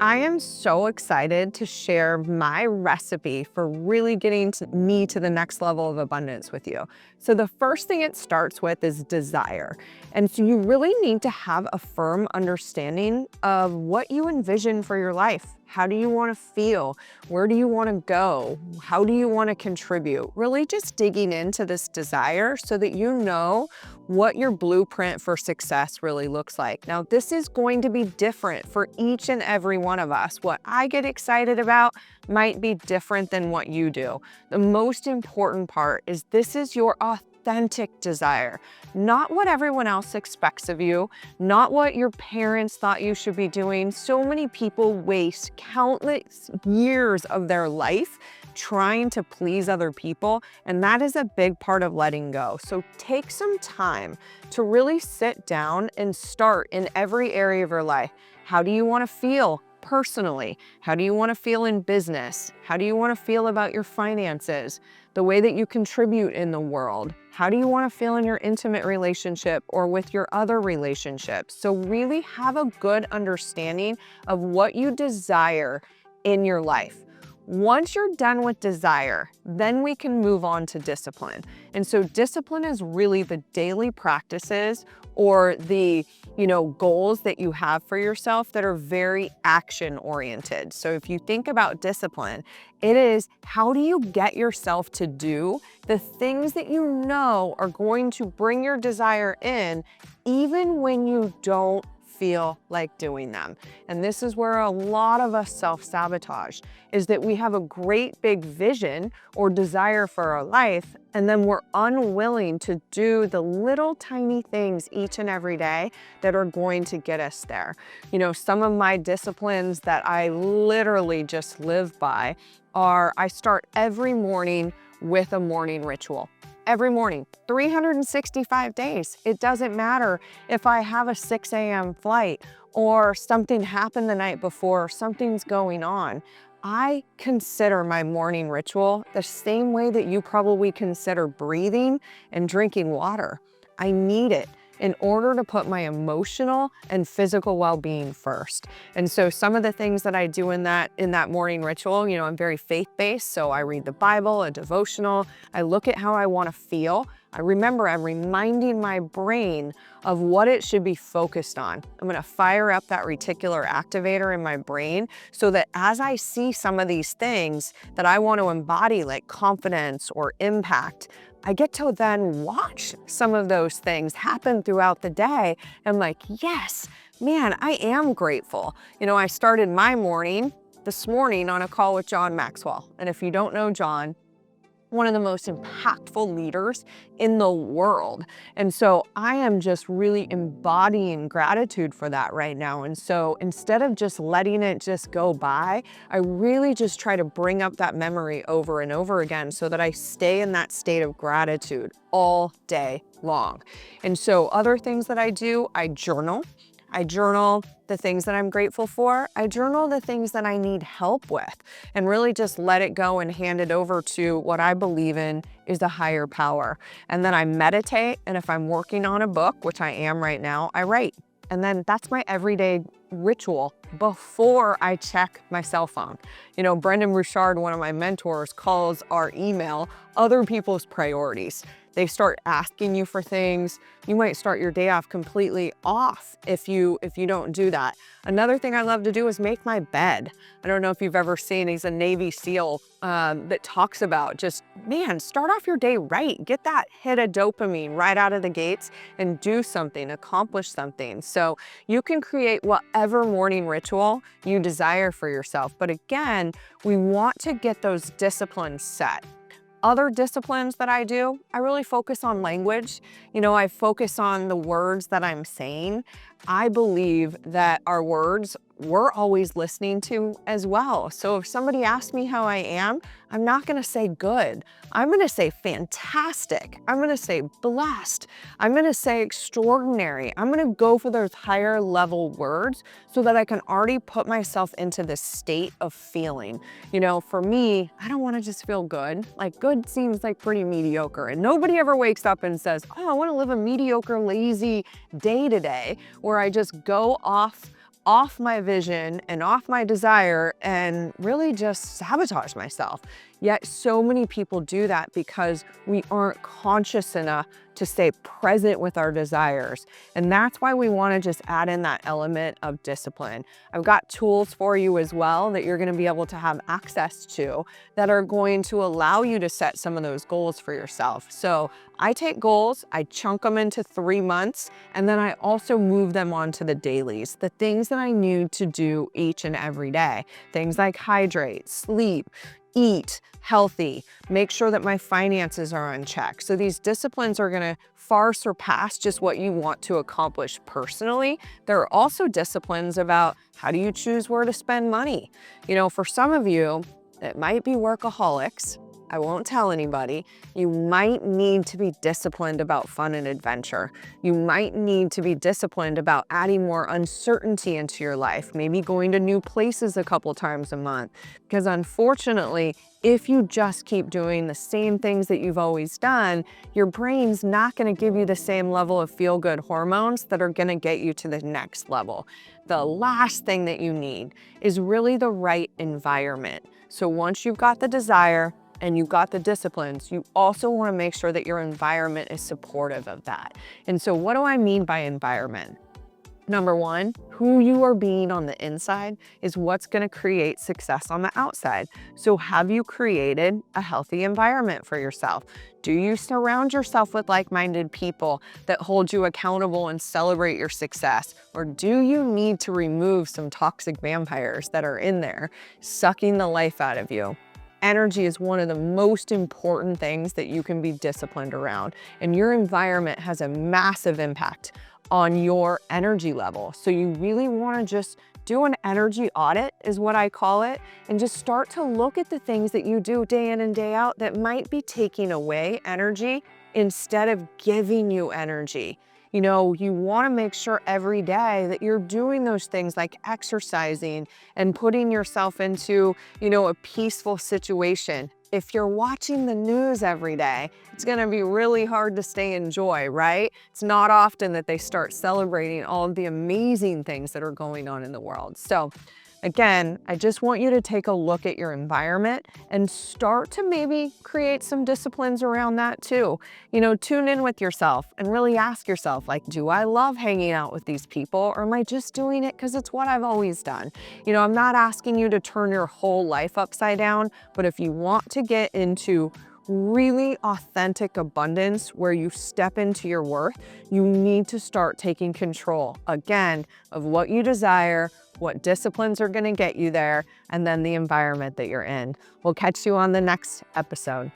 I am so excited to share my recipe for really getting me to the next level of abundance with you. So the first thing it starts with is desire. And so you really need to have a firm understanding of what you envision for your life. How do you want to feel? Where do you want to go? How do you want to contribute? Really just digging into this desire so that you know what your blueprint for success really looks like. Now, this is going to be different for each and every one of us. What I get excited about might be different than what you do. The most important part is this is your authentic desire, not what everyone else expects of you, not what your parents thought you should be doing. So many people waste countless years of their life trying to please other people, and that is a big part of letting go. So take some time to really sit down and start in every area of your life. How do you want to feel personally? How do you want to feel in business? How do you want to feel about your finances? The way that you contribute in the world? How do you want to feel in your intimate relationship or with your other relationships? So really have a good understanding of what you desire in your life. Once you're done with desire, then we can move on to discipline. And so discipline is really the daily practices or the, goals that you have for yourself that are very action oriented. So if you think about discipline, it is how do you get yourself to do the things that you know are going to bring your desire in, even when you don't feel like doing them. And this is where a lot of us self-sabotage, is that we have a great big vision or desire for our life, and then we're unwilling to do the little tiny things each and every day that are going to get us there. Some of my disciplines that I literally just live by are I start every morning with a morning ritual. Every morning, 365 days. It doesn't matter if I have a 6 a.m. flight or something happened the night before, something's going on. I consider my morning ritual the same way that you probably consider breathing and drinking water. I need it in order to put my emotional and physical well-being first. And so some of the things that I do in that morning ritual, I'm very faith-based, so I read the Bible, a devotional, I look at how I want to feel. I'm reminding my brain of what it should be focused on. I'm going to fire up that reticular activator in my brain so that as I see some of these things that I want to embody, like confidence or impact, I get to then watch some of those things happen throughout the day. I'm like, yes, man, I am grateful. I started my morning this morning on a call with John Maxwell. And if you don't know John, one of the most impactful leaders in the world. And so I am just really embodying gratitude for that right now. And so instead of just letting it just go by, I really just try to bring up that memory over and over again so that I stay in that state of gratitude all day long. And so other things that I do, I journal. I journal the things that I'm grateful for. I journal the things that I need help with and really just let it go and hand it over to what I believe in is a higher power. And then I meditate. And if I'm working on a book, which I am right now, I write. And then that's my everyday ritual before I check my cell phone. Brendan Bouchard, one of my mentors, calls our email other people's priorities. They start asking you for things. You might start your day off completely off if you don't do that. Another thing I love to do is make my bed. I don't know if you've ever seen, he's a Navy SEAL that talks about just, man, start off your day right. Get that hit of dopamine right out of the gates and do something, accomplish something. So you can create whatever morning ritual you desire for yourself. But again, we want to get those disciplines set. Other disciplines that I do, I really focus on language. I focus on the words that I'm saying. I believe that our words, we're always listening to as well. So if somebody asks me how I am, I'm not gonna say good. I'm gonna say fantastic. I'm gonna say blessed. I'm gonna say extraordinary. I'm gonna go for those higher level words so that I can already put myself into this state of feeling. For me, I don't wanna just feel good. Like good seems like pretty mediocre. And nobody ever wakes up and says, oh, I wanna live a mediocre, lazy day today where I just go off off my vision and off my desire and really just sabotage myself. Yet so many people do that because we aren't conscious enough to stay present with our desires. And that's why we want to just add in that element of discipline. I've got tools for you as well that you're going to be able to have access to that are going to allow you to set some of those goals for yourself. So I take goals, I chunk them into 3 months, and then I also move them onto the dailies, the things that I need to do each and every day. Things like hydrate, sleep, eat healthy, make sure that my finances are in check. So these disciplines are gonna far surpass just what you want to accomplish personally. There are also disciplines about how do you choose where to spend money. You know, for some of you, it might be workaholics. I won't tell anybody. You might need to be disciplined about fun and adventure. You might need to be disciplined about adding more uncertainty into your life, maybe going to new places a couple times a month. Because unfortunately, if you just keep doing the same things that you've always done, your brain's not gonna give you the same level of feel-good hormones that are gonna get you to the next level. The last thing that you need is really the right environment. So once you've got the desire, and you've got the disciplines, you also want to make sure that your environment is supportive of that. And so what do I mean by environment? Number one, who you are being on the inside is what's going to create success on the outside. So have you created a healthy environment for yourself? Do you surround yourself with like-minded people that hold you accountable and celebrate your success? Or do you need to remove some toxic vampires that are in there, sucking the life out of you? Energy is one of the most important things that you can be disciplined around, and your environment has a massive impact on your energy level. So you really want to just do an energy audit is what I call it, and just start to look at the things that you do day in and day out that might be taking away energy instead of giving you energy. You know, you want to make sure every day that you're doing those things like exercising and putting yourself into, you know, a peaceful situation. If you're watching the news every day, it's going to be really hard to stay in joy, right? It's not often that they start celebrating all of the amazing things that are going on in the world. So again, I just want you to take a look at your environment and start to maybe create some disciplines around that too. You know, tune in with yourself and really ask yourself, like, do I love hanging out with these people, or am I just doing it because it's what I've always done? You know, I'm not asking you to turn your whole life upside down, but if you want to get into really authentic abundance where you step into your worth, you need to start taking control, again, of what you desire, what disciplines are going to get you there, and then the environment that you're in. We'll catch you on the next episode.